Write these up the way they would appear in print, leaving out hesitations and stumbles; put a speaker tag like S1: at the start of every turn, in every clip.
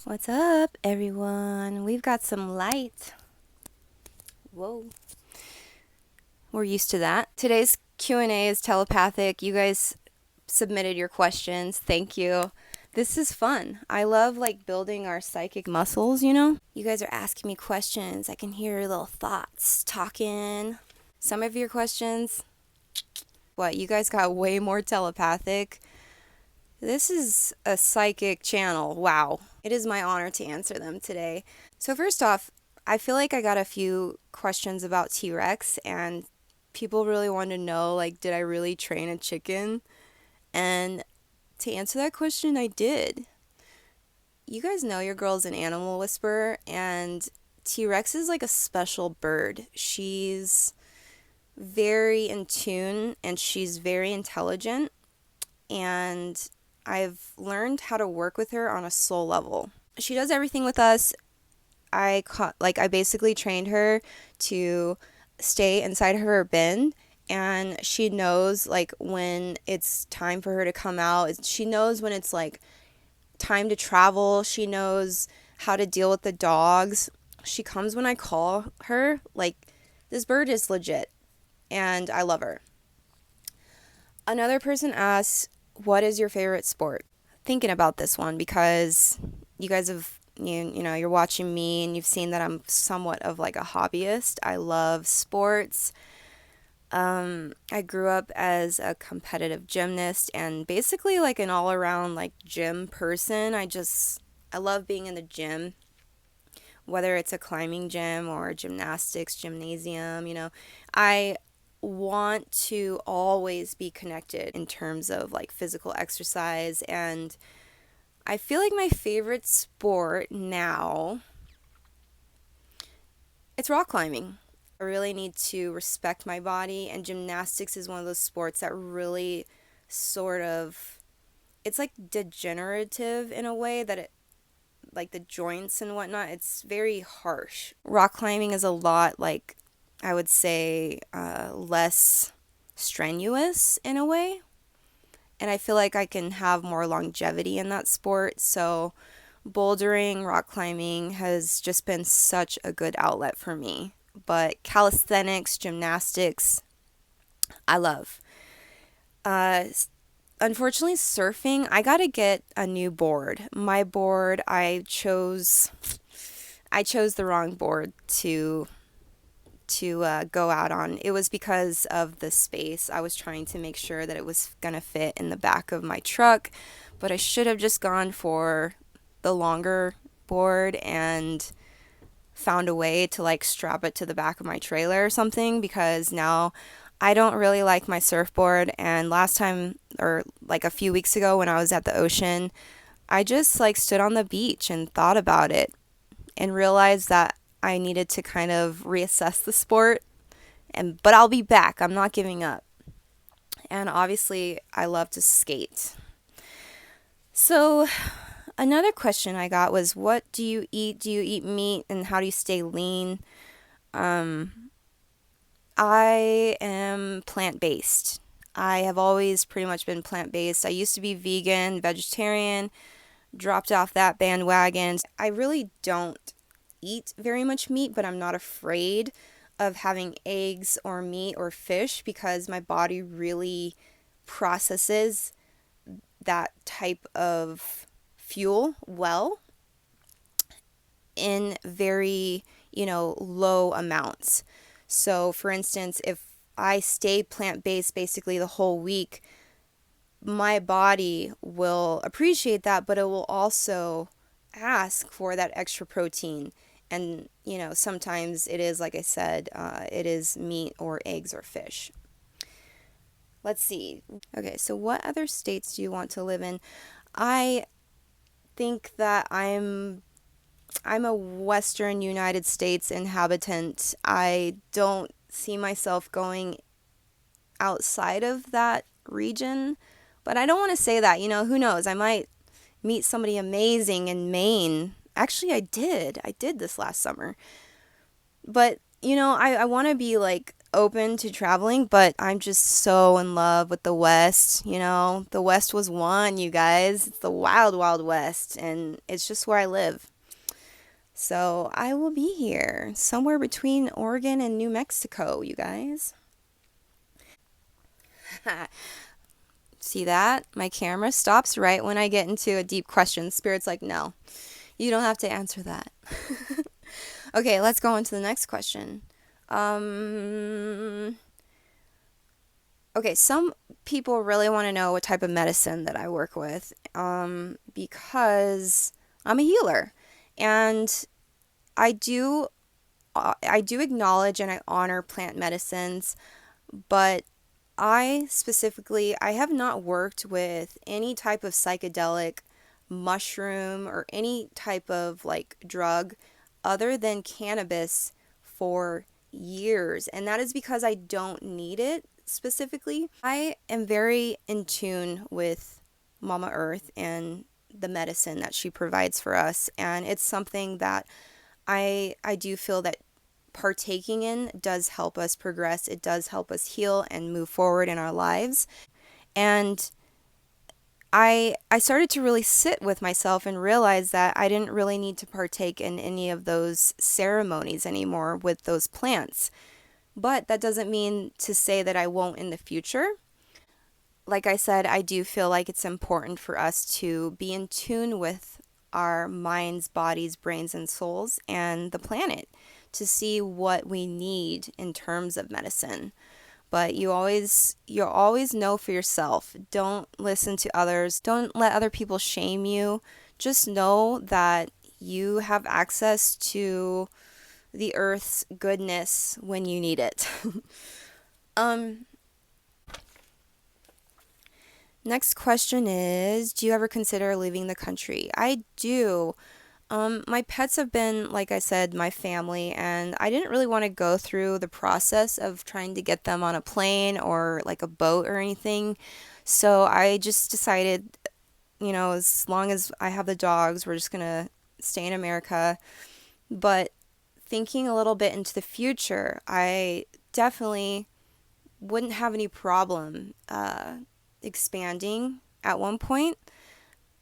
S1: What's up, everyone? We've got some light. Whoa. We're used to that. Today's Q&A is telepathic. You guys submitted your questions. Thank you. This is fun. I love building our psychic muscles, you know? You guys are asking me questions. I can hear your little thoughts talking. Some of your questions, you guys got way more telepathic. This is a psychic channel. Wow. It is my honor to answer them today. So first off, I feel like I got a few questions about T-Rex, and people really want to know, did I really train a chicken? And to answer that question, I did. You guys know your girl's an animal whisperer, and T-Rex is like a special bird. She's very in tune, and she's very intelligent, and I've learned how to work with her on a soul level. She does everything with us. I basically trained her to stay inside of her bin, and she knows when it's time for her to come out. She knows when it's time to travel. She knows how to deal with the dogs. She comes when I call her. This bird is legit, and I love her. Another person asked, what is your favorite sport? Thinking about this one because you guys have, you're watching me and you've seen that I'm somewhat of a hobbyist. I love sports. I grew up as a competitive gymnast and basically an all-around gym person. I love being in the gym, whether it's a climbing gym or a gymnastics gymnasium. I want to always be connected in terms of physical exercise, and I feel like my favorite sport now, it's rock climbing. I really need to respect my body, and gymnastics is one of those sports that really it's degenerative in a way that it, the joints and whatnot, it's very harsh. Rock climbing is a lot I would say less strenuous in a way, and I feel like I can have more longevity in that sport. So bouldering, rock climbing has just been such a good outlet for me. But calisthenics, gymnastics, I love. Uh, Unfortunately, surfing, I gotta get a new board. My board, I chose the wrong board to go out on. It was because of the space. I was trying to make sure that it was gonna fit in the back of my truck, but I should have just gone for the longer board and found a way to strap it to the back of my trailer or something, because now I don't really like my surfboard. And last time, or a few weeks ago when I was at the ocean, I just stood on the beach and thought about it and realized that I needed to kind of reassess the sport. But I'll be back. I'm not giving up. And obviously, I love to skate. So, another question I got was, what do you eat? Do you eat meat, and how do you stay lean? I am plant-based. I have always pretty much been plant-based. I used to be vegan, vegetarian, dropped off that bandwagon. I really don't eat very much meat, but I'm not afraid of having eggs or meat or fish because my body really processes that type of fuel well in very, low amounts. So, for instance, if I stay plant-based basically the whole week, my body will appreciate that, but it will also ask for that extra protein. And, sometimes it is, like I said, it is meat or eggs or fish. Let's see. Okay, so what other states do you want to live in? I think that I'm a Western United States inhabitant. I don't see myself going outside of that region, but I don't want to say that. Who knows? I might meet somebody amazing in Maine. Actually, I did. I did this last summer. But, I want to be open to traveling, but I'm just so in love with the West. The West was one, you guys. It's the wild, wild West, and it's just where I live. So I will be here somewhere between Oregon and New Mexico, you guys. See that? My camera stops right when I get into a deep question. Spirit's like, no, you don't have to answer that. Okay, let's go on to the next question. Um, okay, some people really want to know what type of medicine that I work with, because I'm a healer, and I do I do acknowledge and I honor plant medicines, but I have not worked with any type of psychedelic mushroom or any type of like drug other than cannabis for years. And that is because I don't need it specifically. I am very in tune with Mama Earth and the medicine that she provides for us. And it's something that I do feel that partaking in does help us progress. It does help us heal and move forward in our lives. And I started to really sit with myself and realize that I didn't really need to partake in any of those ceremonies anymore with those plants. But that doesn't mean to say that I won't in the future. Like I said, I do feel like it's important for us to be in tune with our minds, bodies, brains, and souls and the planet to see what we need in terms of medicine. But you always know for yourself. Don't listen to others. Don't let other people shame you. Just know that you have access to the earth's goodness when you need it. um Next question is, do you ever consider leaving the country? I do. My pets have been, like I said, my family, and I didn't really want to go through the process of trying to get them on a plane or like a boat or anything. So I just decided, as long as I have the dogs, we're just gonna stay in America. But thinking a little bit into the future, I definitely wouldn't have any problem expanding at one point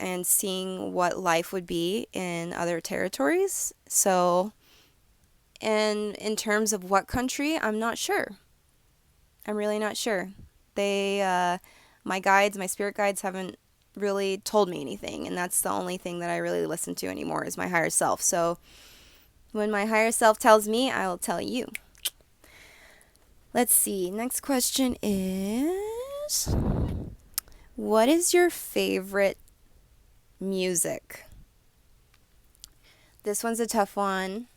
S1: and seeing what life would be in other territories. So, and in terms of what country, I'm not sure. I'm really not sure. My guides, my spirit guides haven't really told me anything, and that's the only thing that I really listen to anymore is my higher self. So, when my higher self tells me, I will tell you. Let's see. Next question is, what is your favorite music? This one's a tough one.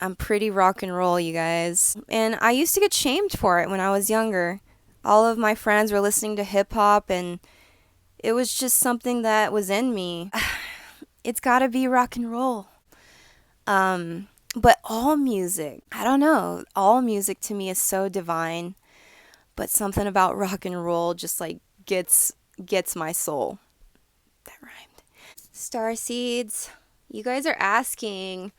S1: I'm pretty rock and roll, you guys. And I used to get shamed for it when I was younger. All of my friends were listening to hip hop, and it was just something that was in me. It's gotta be rock and roll. But all music, I don't know. All music to me is so divine, but something about rock and roll just like gets my soul. That rhymed. Star seeds, you guys are asking,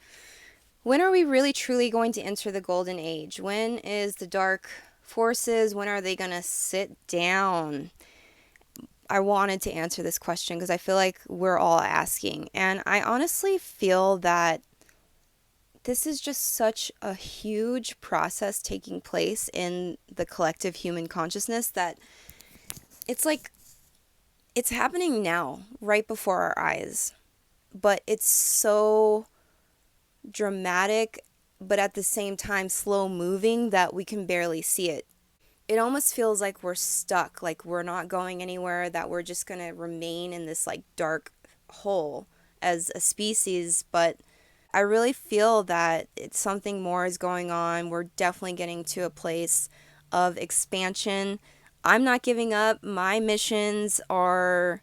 S1: when are we really truly going to enter the golden age? When is the dark forces, when are they going to sit down? I wanted to answer this question because I feel like we're all asking. And I honestly feel that this is just such a huge process taking place in the collective human consciousness that it's like it's happening now, right before our eyes. But it's so dramatic, but at the same time slow moving that we can barely see it. It almost feels like we're stuck, like we're not going anywhere, that we're just going to remain in this like dark hole as a species. But I really feel that it's something more is going on. We're definitely getting to a place of expansion. I'm not giving up. My missions are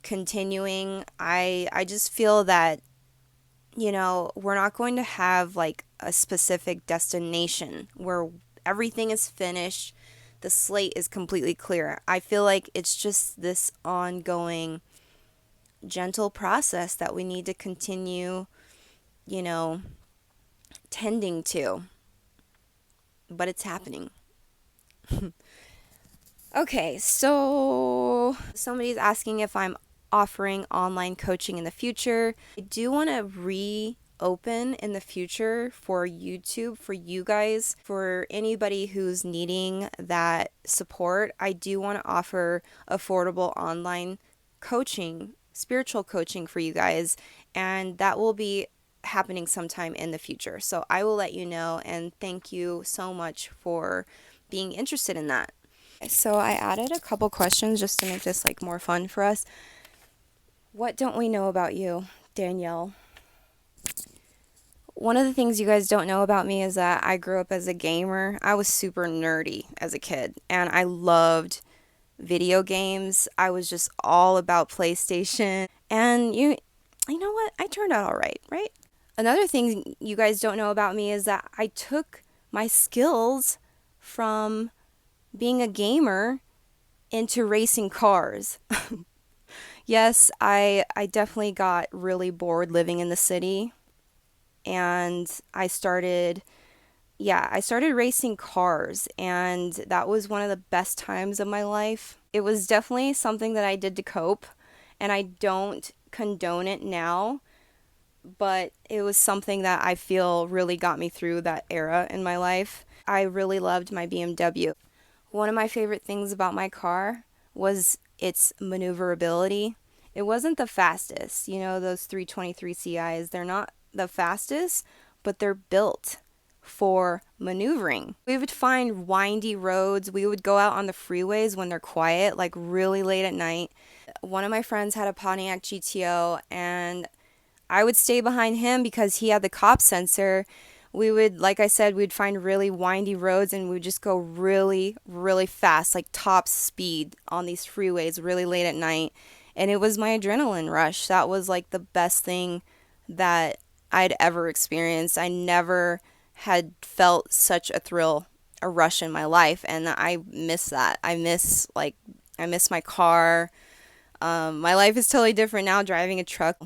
S1: continuing. I just feel that we're not going to have like a specific destination where everything is finished, the slate is completely clear. I feel like it's just this ongoing gentle process that we need to continue, you know, tending to, but it's happening. Okay, so somebody's asking if I'm offering online coaching in the future. I do want to reopen in the future for YouTube for you guys, for anybody who's needing that support. I do want to offer affordable online coaching, spiritual coaching for you guys, and that will be happening sometime in the future. So I will let you know, and thank you so much for being interested in that. So I added a couple questions just to make this like more fun for us. What don't we know about you, Danielle? One of the things you guys don't know about me is that I grew up as a gamer. I was super nerdy as a kid, and I loved video games. I was just all about PlayStation. And you know what? I turned out all right, right? Another thing you guys don't know about me is that I took my skills from being a gamer into racing cars. Yes, I definitely got really bored living in the city, and I started racing cars, and that was one of the best times of my life. It was definitely something that I did to cope, and I don't condone it now, but it was something that I feel really got me through that era in my life. I really loved my BMW. One of my favorite things about my car was its maneuverability. It wasn't the fastest. You know, those 323 CIs, they're not the fastest, but they're built for maneuvering. We would find windy roads. We would go out on the freeways when they're quiet, like really late at night. One of my friends had a Pontiac GTO, and I would stay behind him because he had the cop sensor. We would, like I said, we'd find really windy roads, and we would just go really, really fast, like top speed on these freeways really late at night. And it was my adrenaline rush. That was like the best thing that I'd ever experienced. I never had felt such a thrill, a rush in my life, and I miss that. I miss my car. My life is totally different now driving a truck,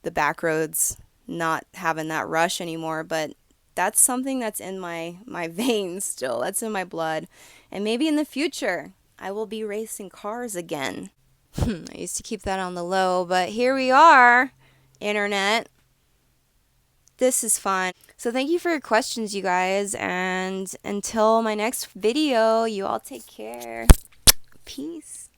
S1: the back roads, not having that rush anymore, but that's something that's in my veins still. That's in my blood. And maybe in the future, I will be racing cars again. I used to keep that on the low, but here we are, internet. This is fun. So thank you for your questions, you guys. And until my next video, you all take care. Peace.